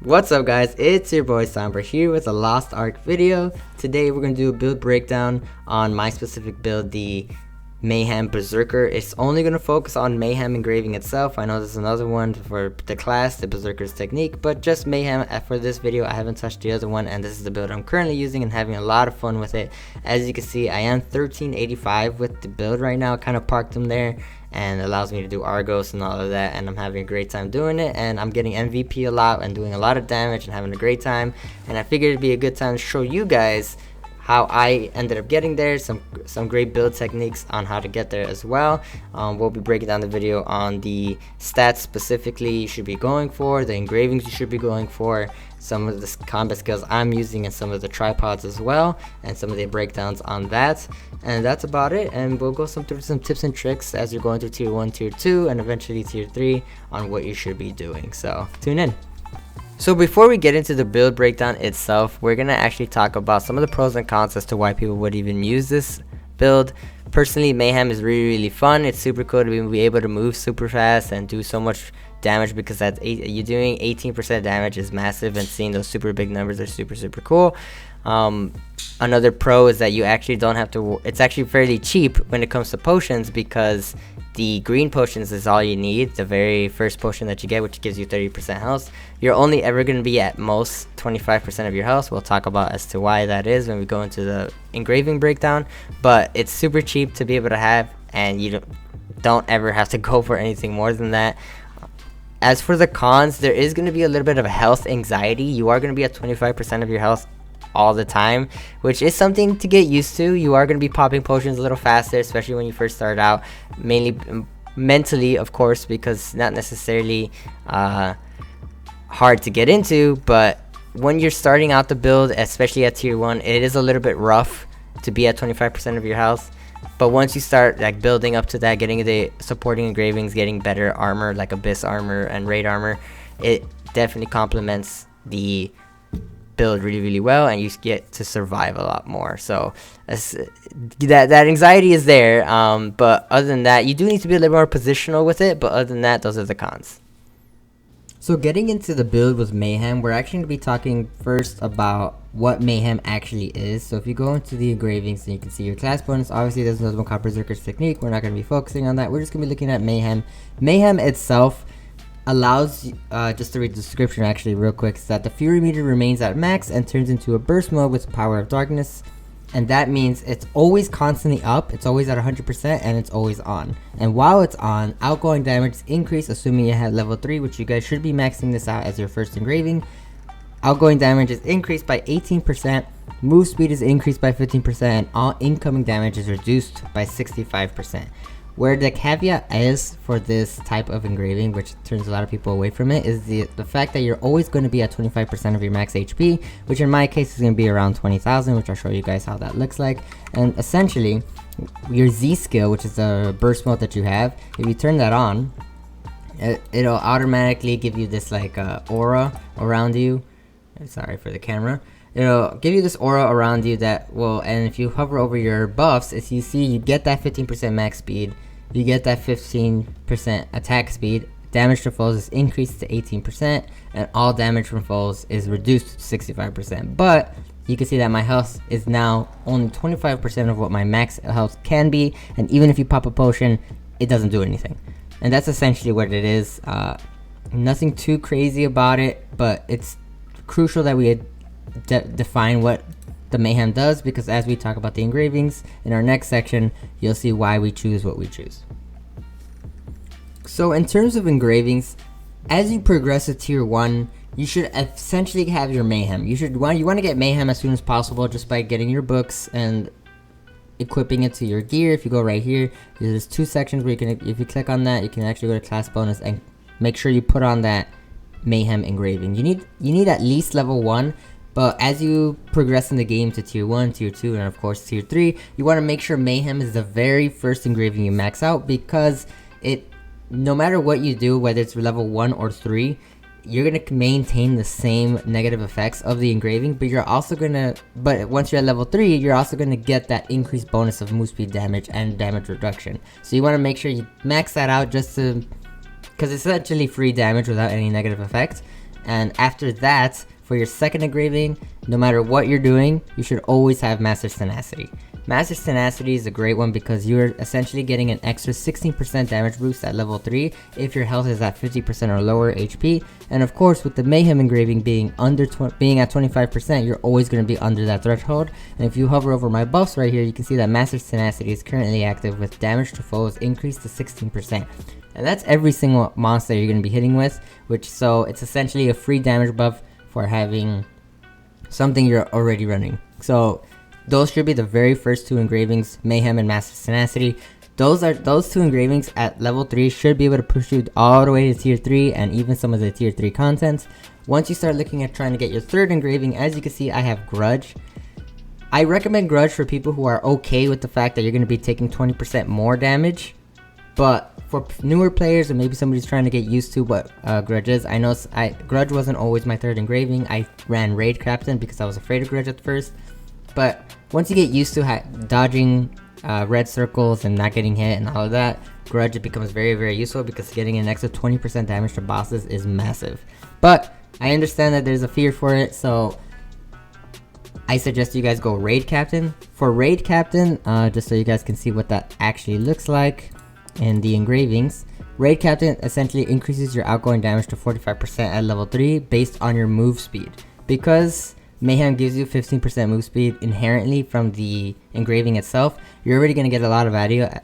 What's up guys, it's your boy Sombruh here with a Lost Ark video. Today we're going to do a build breakdown on my specific build, the Mayhem Berserker. It's only going to focus on Mayhem engraving itself. I know there's another one for the class, the Berserker's technique, but just Mayhem for this video. I haven't touched the other one, and this is the build I'm currently using and having a lot of fun with it. As you can see, I am 1385 with the build right now. I kind of parked them there and allows me to do Argos and all of that, and I'm having a great time doing it, and I'm getting MVP a lot and doing a lot of damage and having a great time. And I figured it'd be a good time to show you guys how I ended up getting there, some great build techniques on how to get there as well. We'll be breaking down the video on the stats specifically you should be going for, the engravings you should be going for, some of the combat skills I'm using, and some of the tripods as well, and some of the breakdowns on that. And that's about it, and we'll go through some tips and tricks as you're going through tier 1, tier 2, and eventually tier 3 on what you should be doing. So tune in. So before we get into the build breakdown itself, we're going to actually talk about some of the pros and cons as to why people would even use this build. Personally, Mayhem is really fun. It's super cool to be able to move super fast and do so much damage, because you're doing 18% damage is massive, and seeing those super big numbers are super cool. Another pro is that you actually don't have to, it's actually fairly cheap when it comes to potions, because the green potions is all you need. The very first potion that you get, which gives you 30% health, you're only ever going to be at most 25% of your health. We'll talk about as to why that is when we go into the engraving breakdown, but it's super cheap to be able to have, and you don't ever have to go for anything more than that. As for the cons, there is going to be a little bit of health anxiety. You are going to be at 25% of your health all the time, which is something to get used to. You are going to be popping potions a little faster, especially when you first start out, mainly mentally, of course, because not necessarily hard to get into, but when you're starting out the build, especially at tier 1, it is a little bit rough to be at 25% of your health. But once you start like building up to that, getting the supporting engravings, getting better armor like abyss armor and raid armor, it definitely complements the build really well, and you get to survive a lot more. So that anxiety is there, but other than that, you do need to be a little more positional with it. But other than that, those are the cons. So getting into the build with Mayhem, we're actually going to be talking first about what Mayhem actually is. So if you go into the engravings, then you can see your class bonus. Obviously, there's another one called Berserker's Technique. We're not going to be focusing on that. We're just going to be looking at Mayhem. Mayhem itself allows, just to read the description actually real quick, is that the Fury meter remains at max and turns into a burst mode with Power of Darkness. And that means it's always constantly up, it's always at 100%, and it's always on. And while it's on, outgoing damage is increased, assuming you have level 3, which you guys should be maxing this out as your first engraving. Outgoing damage is increased by 18%, move speed is increased by 15%, and all incoming damage is reduced by 65%. Where the caveat is for this type of engraving, which turns a lot of people away from it, is the fact that you're always going to be at 25% of your max HP, which in my case is going to be around 20,000, which I'll show you guys how that looks like. And essentially, your Z skill, which is the burst mode that you have, if you turn that on, it'll automatically give you this like aura around you. Sorry for the camera. It'll give you this aura around you that will, and if you hover over your buffs, as you see, you get that 15% max speed, you get that 15% attack speed, damage to foes is increased to 18%, and all damage from foes is reduced to 65%. But you can see that my health is now only 25% of what my max health can be, and even if you pop a potion, it doesn't do anything. And that's essentially what it is. Nothing too crazy about it, but it's crucial that we define what the Mayhem does, because as we talk about the engravings in our next section, you'll see why we choose what we choose. So in terms of engravings, as you progress to tier 1, you should essentially have your Mayhem. You want to get Mayhem as soon as possible, just by getting your books and equipping it to your gear. If you go right here, there's 2 sections where you can, if you click on that, you can actually go to class bonus and make sure you put on that Mayhem engraving. You need at least level 1. But as you progress in the game to tier 1, tier 2, and of course tier 3, you want to make sure Mayhem is the very first engraving you max out, because no matter what you do, whether it's level 1 or 3, you're going to maintain the same negative effects of the engraving, but once you're at level 3, you're also going to get that increased bonus of move speed damage and damage reduction. So you want to make sure you max that out, just to, because it's essentially free damage without any negative effects. And after that, for your second engraving, no matter what you're doing, you should always have Master's Tenacity. Master's Tenacity is a great one because you're essentially getting an extra 16% damage boost at level 3 if your health is at 50% or lower HP. And of course, with the Mayhem engraving being at 25%, you're always going to be under that threshold. And if you hover over my buffs right here, you can see that Master's Tenacity is currently active with damage to foes increased to 16%. And that's every single monster you're going to be hitting with, so it's essentially a free damage buff for having something you're already running. So those should be the very first two engravings, Mayhem and Master's Tenacity. Those two engravings at level 3 should be able to push you all the way to tier 3 and even some of the tier 3 content. Once you start looking at trying to get your third engraving, as you can see, I have Grudge. I recommend Grudge for people who are okay with the fact that you're going to be taking 20% more damage. But for newer players, or maybe somebody's trying to get used to what Grudge is, I know Grudge wasn't always my third engraving. I ran Raid Captain because I was afraid of Grudge at first. But once you get used to dodging red circles and not getting hit and all of that, Grudge, it becomes very, very useful because getting an extra 20% damage to bosses is massive. But I understand that there's a fear for it, so I suggest you guys go Raid Captain. For Raid Captain, just so you guys can see what that actually looks like in the engravings, Raid Captain essentially increases your outgoing damage to 45% at level 3 based on your move speed. Because Mayhem gives you 15% move speed inherently from the engraving itself, you're already going to get a lot of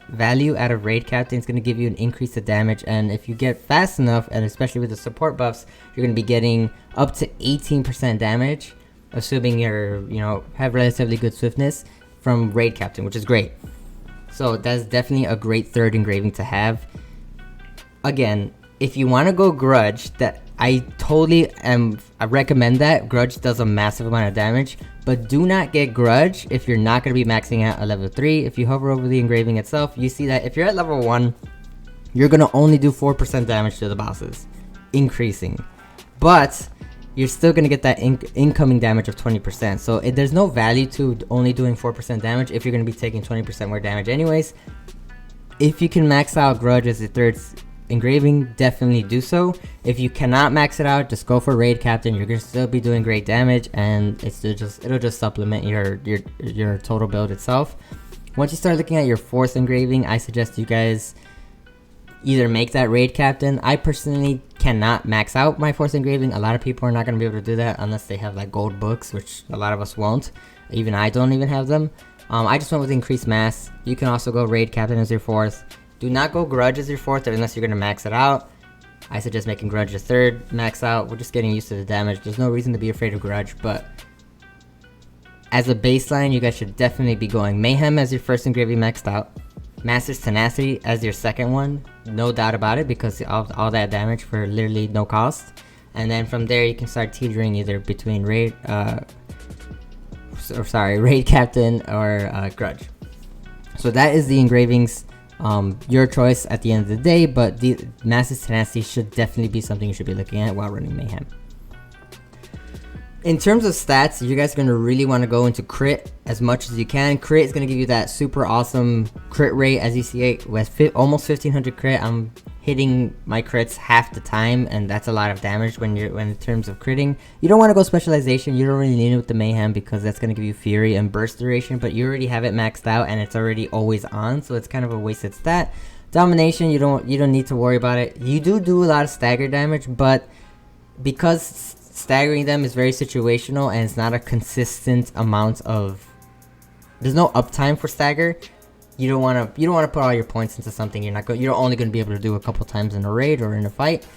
value out of Raid Captain. It's going to give you an increase of damage, and if you get fast enough, and especially with the support buffs, you're going to be getting up to 18% damage, assuming have relatively good swiftness from Raid Captain, which is great. So that's definitely a great third engraving to have. Again, if you want to go Grudge, that I recommend that. Grudge does a massive amount of damage, but do not get Grudge if you're not going to be maxing out at level 3. If you hover over the engraving itself, you see that if you're at level 1, you're going to only do 4% damage to the bosses, increasing. But you're still going to get that incoming damage of 20%. So there's no value to only doing 4% damage if you're going to be taking 20% more damage anyways. If you can max out Grudge as the third engraving, definitely do so. If you cannot max it out, just go for Raid Captain. You're gonna still be doing great damage, and it'll just supplement your total build itself. Once you start looking at your fourth engraving, I suggest you guys either make that Raid Captain. I personally cannot max out my fourth engraving. A lot of people are not gonna be able to do that unless they have like gold books, which a lot of us won't. Even I don't even have them. I just went with increased mass. You can also go Raid Captain as your fourth. Do not go Grudge as your fourth unless you're going to max it out. I suggest making Grudge your third max out. We're just getting used to the damage. There's no reason to be afraid of Grudge, but as a baseline, you guys should definitely be going Mayhem as your first engraving maxed out. Master's Tenacity as your second one, no doubt about it, because of all that damage for literally no cost. And then from there, you can start teetering either between Raid Captain or Grudge. So that is the engravings. Your choice at the end of the day, but the Master's Tenacity should definitely be something you should be looking at while running Mayhem. In terms of stats, you guys are going to really want to go into crit as much as you can. Crit is going to give you that super awesome crit rate. As you see, with almost 1500 crit, I'm hitting my crits half the time, and that's a lot of damage when in terms of critting. You don't want to go specialization. You don't really need it with the Mayhem because that's going to give you fury and burst duration, but you already have it maxed out and it's already always on, so it's kind of a wasted stat. Domination, you don't need to worry about it. You do a lot of stagger damage, but because staggering them is very situational and it's not a consistent amount of, there's no uptime for stagger. You don't want to put all your points into something you're only going to be able to do a couple times in a raid or in a fight.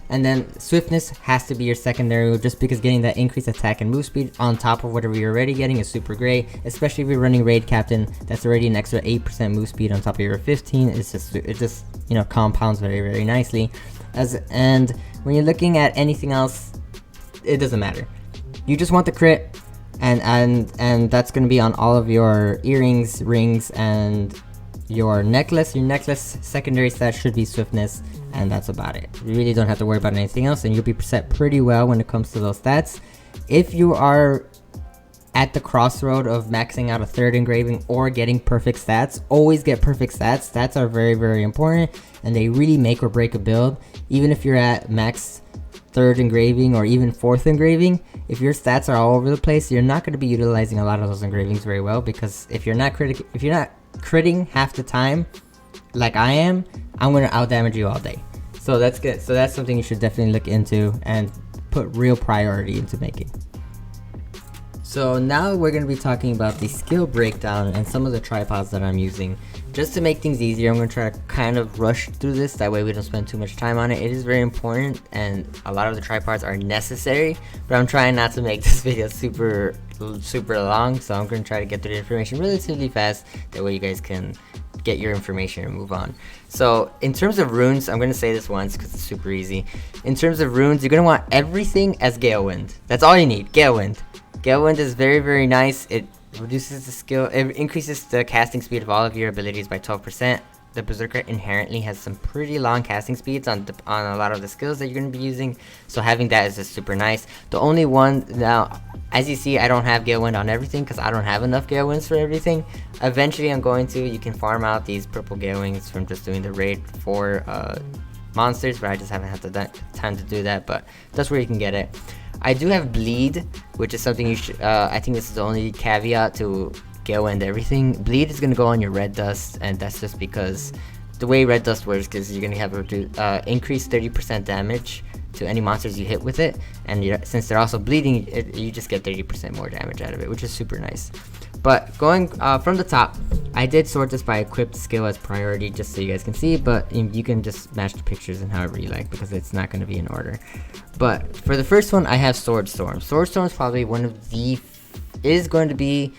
And then swiftness has to be your secondary, just because getting that increased attack and move speed on top of whatever you're already getting is super great, especially if you're running Raid Captain. That's already an extra 8% move speed on top of your 15. It just compounds very, very nicely. And when you're looking at anything else, it doesn't matter. You just want the crit, and that's going to be on all of your earrings, rings, and your necklace. Your necklace secondary stat should be swiftness, and that's about it. You really don't have to worry about anything else, and you'll be set pretty well when it comes to those stats. If you are at the crossroad of maxing out a third engraving or getting perfect stats, always get perfect stats. Stats are very, very important, and they really make or break a build. Even if you're at max third engraving or even fourth engraving, if your stats are all over the place, you're not going to be utilizing a lot of those engravings very well, because if you're not critting half the time like I am, I'm going to out damage you all day. So that's good. So that's something you should definitely look into and put real priority into making. So now we're going to be talking about the skill breakdown and some of the tripods that I'm using. Just to make things easier, I'm going to try to kind of rush through this, that way we don't spend too much time on it. It is very important and a lot of the tripods are necessary, but I'm trying not to make this video super long, so I'm going to try to get through the information relatively fast, that way you guys can get your information and move on. So in terms of runes, I'm going to say this once because it's super easy. In terms of runes, you're going to want everything as Gale Wind. That's all you need, Gale Wind. Gale Wind is very, very nice. It reduces the skill, it increases the casting speed of all of your abilities by 12%. The Berserker inherently has some pretty long casting speeds on a lot of the skills that you're going to be using, so having that is just super nice. The only one, now, as you see, I don't have Gale Wind on everything because I don't have enough Gale Winds for everything. Eventually I'm going to, you can farm out these purple Gale Wings from just doing the raid for monsters, but I just haven't had the time to do that, but that's where you can get it. I do have Bleed, which is something you should, I think this is the only caveat to Gale Wind everything. Bleed is going to go on your red dust, and that's just because the way red dust works is you're going to have increased 30% damage to any monsters you hit with it, and since they're also bleeding, you just get 30% more damage out of it, which is super nice. But going from the top, I did sort this by equipped skill as priority just so you guys can see, but you can just match the pictures and however you like because it's not going to be in order. But for the first one, I have Sword Storm. Sword Storm is probably going to be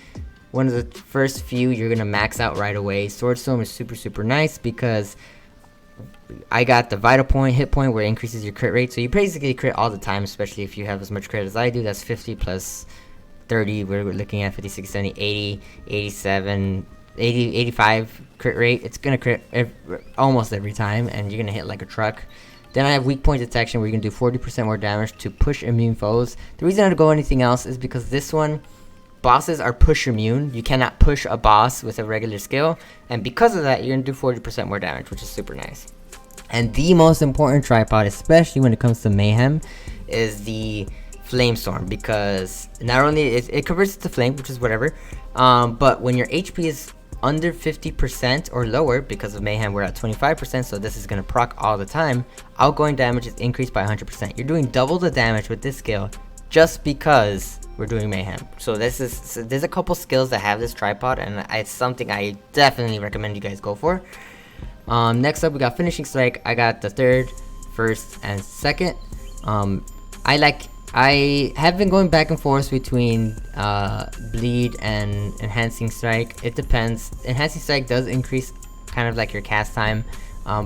one of the first few you're going to max out right away. Sword Storm is super nice because I got the vital point, hit point, where it increases your crit rate. So you basically crit all the time, especially if you have as much crit as I do. That's 50 plus 30, we're looking at 50, 60, 70, 80, 87, 80, 85 crit rate. It's going to crit almost every time, and you're going to hit like a truck. Then I have weak point detection, where you can do 40% more damage to push immune foes. The reason I don't go anything else is because this one, bosses are push immune. You cannot push a boss with a regular skill, and because of that, you're going to do 40% more damage, which is super nice. And the most important tripod, especially when it comes to Mayhem, is the Flamestorm, because not only it converts it to flame, which is whatever, but when your HP is under 50% or lower, because of Mayhem we're at 25%, so this is going to proc all the time, outgoing damage is increased by 100%. You're doing double the damage with this skill just because we're doing Mayhem. So there's a couple skills that have this tripod, and it's something I definitely recommend you guys go for. Next up, we got Finishing Strike. I got the third, first, and second. I have been going back and forth between Bleed and Enhancing Strike. It depends. Enhancing Strike does increase kind of like your cast time.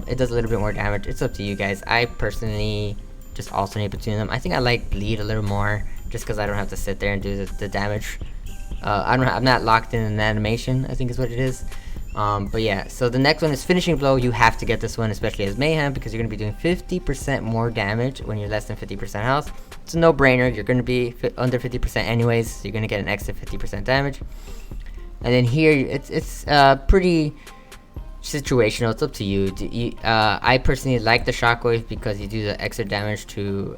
It does a little bit more damage. It's up to you guys. I personally just alternate between them. I think I like Bleed a little more just because I don't have to sit there and do the damage. I'm not locked in an animation, I think is what it is. But yeah, so the next one is Finishing Blow. You have to get this one, especially as Mayhem, because you're going to be doing 50% more damage when you're less than 50% health. It's a no-brainer. You're going to be under 50% anyways, so you're going to get an extra 50% damage. And then here, it's pretty situational. It's up to you. I personally like the Shockwave because you do the extra damage to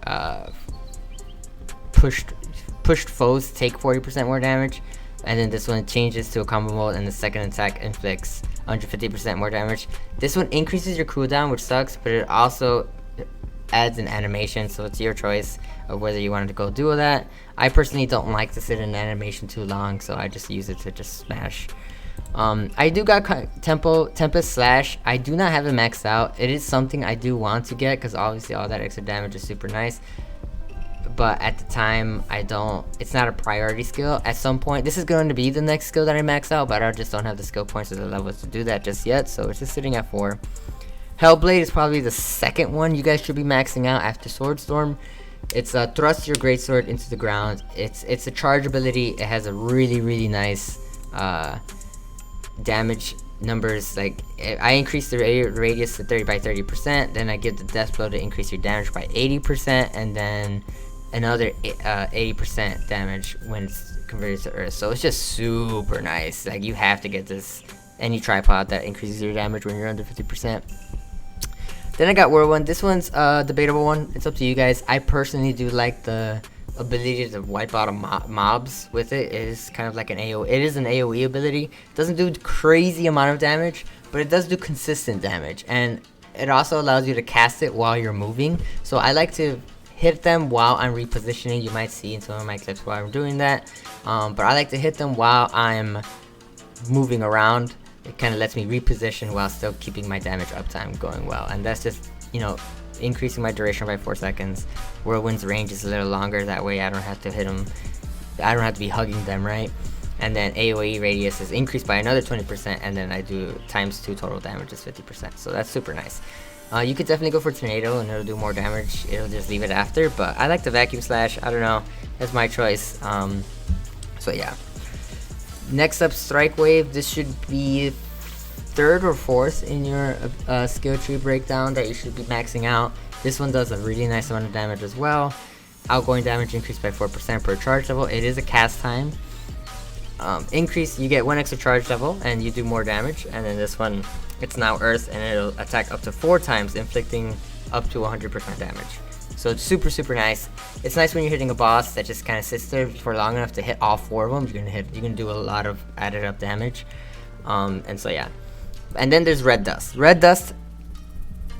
pushed foes take 40% more damage. And then this one changes to a combo mode, and the second attack inflicts 150% more damage. This one increases your cooldown, which sucks, but it also adds an animation, so it's your choice of whether you wanted to go do that. I personally don't like to sit in an animation too long, so I just use it to just smash. I do got Tempest Slash. I do not have it maxed out. It is something I do want to get, because obviously all that extra damage is super nice. But at the time, it's not a priority skill. At some point, this is going to be the next skill that I max out, but I just don't have the skill points or the levels to do that just yet, so it's just sitting at 4. Hellblade is probably the second one you guys should be maxing out after Swordstorm. It's thrust your greatsword into the ground. It's a charge ability. It has a really nice damage numbers. Like, I increase the radius to 30 by 30%, then I give the death blow to increase your damage by 80%, and then another 80% damage when it's converted to earth. So it's just super nice. Like, you have to get this, any tripod that increases your damage when you're under 50%. Then I got Whirlwind. This one's a debatable one. It's up to you guys. I personally do like the ability to wipe out mobs with it. It is kind of like an AoE. It is an AoE ability. It doesn't do crazy amount of damage, but it does do consistent damage. And it also allows you to cast it while you're moving. So I like to hit them while I'm repositioning. You might see in some of my clips while I'm doing that. But I like to hit them while I'm moving around. It kind of lets me reposition while still keeping my damage uptime going well. And that's just, you know, increasing my duration by 4 seconds. Whirlwind's range is a little longer. That way I don't have to hit them. I don't have to be hugging them, right? And then AoE radius is increased by another 20%. And then I do ×2 total damage is 50%. So that's super nice. You could definitely go for Tornado and it'll do more damage. It'll just leave it after. But I like the Vacuum Slash. I don't know. That's my choice. So yeah. Next up, Strike Wave. This should be 3rd or 4th in your skill tree breakdown that you should be maxing out. This one does a really nice amount of damage as well. Outgoing damage increased by 4% per charge level. It is a cast time. Increase, you get 1 extra charge level and you do more damage. And then this one, it's now Earth and it'll attack up to 4 times, inflicting up to 100% damage. So it's super, super nice. It's nice when you're hitting a boss that just kind of sits there for long enough to hit all 4 of them. You're gonna do a lot of added up damage. And so yeah. And then there's Red Dust. Red Dust,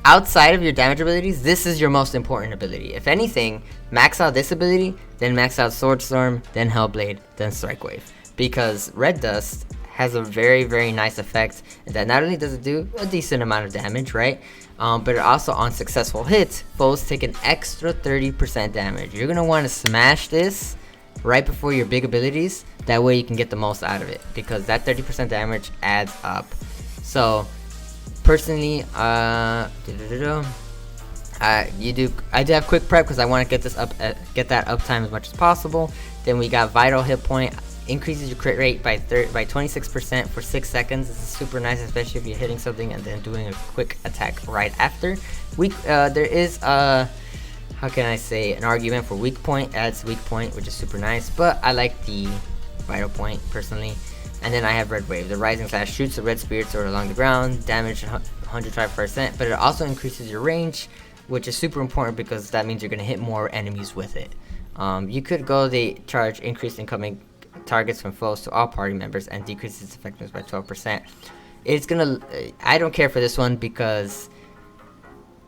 outside of your damage abilities, this is your most important ability. If anything, max out this ability, then max out Sword Storm, then Hellblade, then Strike Wave. Because Red Dust has a very, very nice effect that not only does it do a decent amount of damage, right? But it also, on successful hits, foes take an extra 30% damage. You're going to want to smash this right before your big abilities. That way you can get the most out of it. Because that 30% damage adds up. So, personally, I do have quick prep because I want to get this get that uptime as much as possible. Then we got Vital Hit Point. Increases your crit rate by 26% for 6 seconds. This is super nice, especially if you're hitting something and then doing a quick attack right after. There is how can I say, an argument for Weak Point. Adds Weak Point, which is super nice, but I like the Vital Point personally. And then I have Red Wave. The Rising Slash shoots the red spirit sword along the ground, damage 105%, but it also increases your range, which is super important because that means you're going to hit more enemies with it. You could go the charge increase incoming targets from foes to all party members and decreases its effectiveness by 12%. I don't care for this one because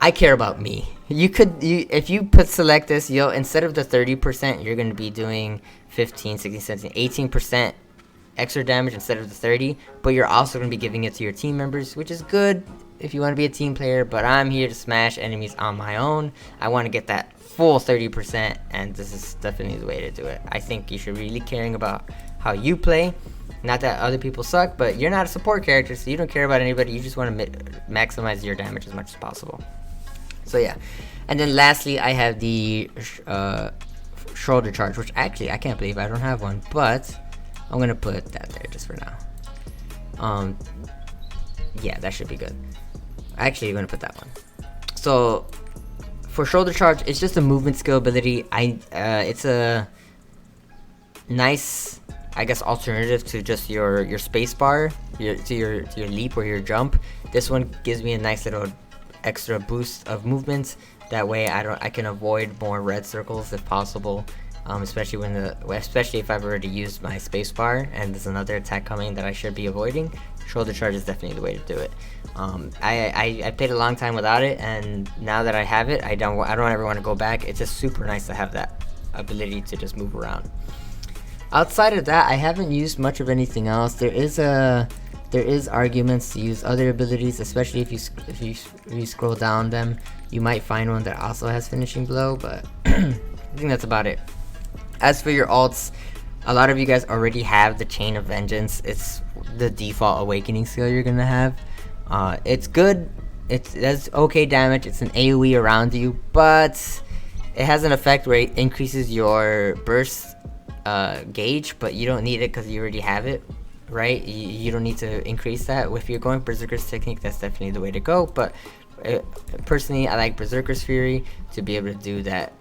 I care about me. If you select this, instead of the 30%, you're going to be doing 15, 16, 17, 18% extra damage instead of the 30, but you're also going to be giving it to your team members, which is good if you want to be a team player, but I'm here to smash enemies on my own. I want to get that full 30%, and this is definitely the way to do it. I think you should really caring about how you play. Not that other people suck, but you're not a support character, so you don't care about anybody. You just want to maximize your damage as much as possible. So yeah. And then lastly, I have the shoulder charge, which actually I can't believe I don't have one, but I'm going to put that there just for now. Yeah, that should be good. Actually, I'm going to put that one. So, for shoulder charge, it's just a movement skill ability. It's a nice, I guess, alternative to just your space bar, to your leap or your jump. This one gives me a nice little extra boost of movement. That way, I can avoid more red circles if possible. Especially if I've already used my space bar and there's another attack coming that I should be avoiding. Shoulder charge is definitely the way to do it. I played a long time without it, and now that I have it, I don't ever want to go back. It's just super nice to have that ability to just move around. Outside of that, I haven't used much of anything else. There is arguments to use other abilities, especially if you scroll down them, you might find one that also has finishing blow, but I think that's about it. As for your alts, a lot of you guys already have the Chain of Vengeance. It's the default awakening skill you're gonna have. It's good. It does okay damage. It's an AoE around you, but it has an effect where it increases your burst gauge, but you don't need it because you already have it, right? You don't need to increase that. If you're going Berserker's Technique, that's definitely the way to go, but personally, I like Berserker's Fury to be able to do that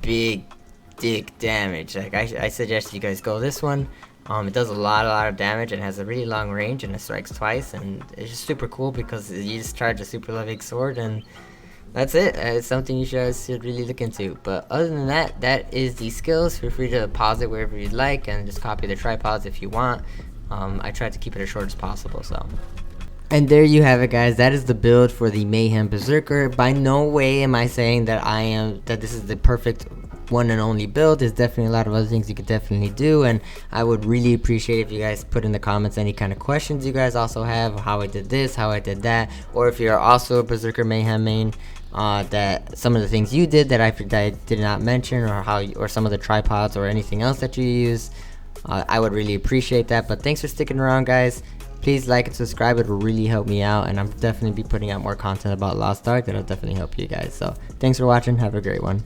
big dick damage. Like I suggest you guys go this one. It does a lot of damage and has a really long range, and it strikes twice, and it's just super cool because you just charge a super level sword, and that's it. It's something you guys should really look into. But other than that, that is the skills. Feel free to pause it wherever you'd like, and just copy the tripods if you want. I tried to keep it as short as possible, so. And there you have it, guys. That is the build for the Mayhem Berserker. By no way am I saying that this is the perfect one and only build. There's definitely a lot of other things you could definitely do, and I would really appreciate if you guys put in the comments any kind of questions you guys also have, how I did this, how I did that, or if you're also a Berserker Mayhem main, that some of the things you did that I did not mention, or some of the tripods or anything else that you use. I would really appreciate that. But thanks for sticking around, guys. Please like and subscribe. It will really help me out, and I'm definitely be putting out more content about Lost Ark that'll definitely help you guys. So thanks for watching. Have a great one.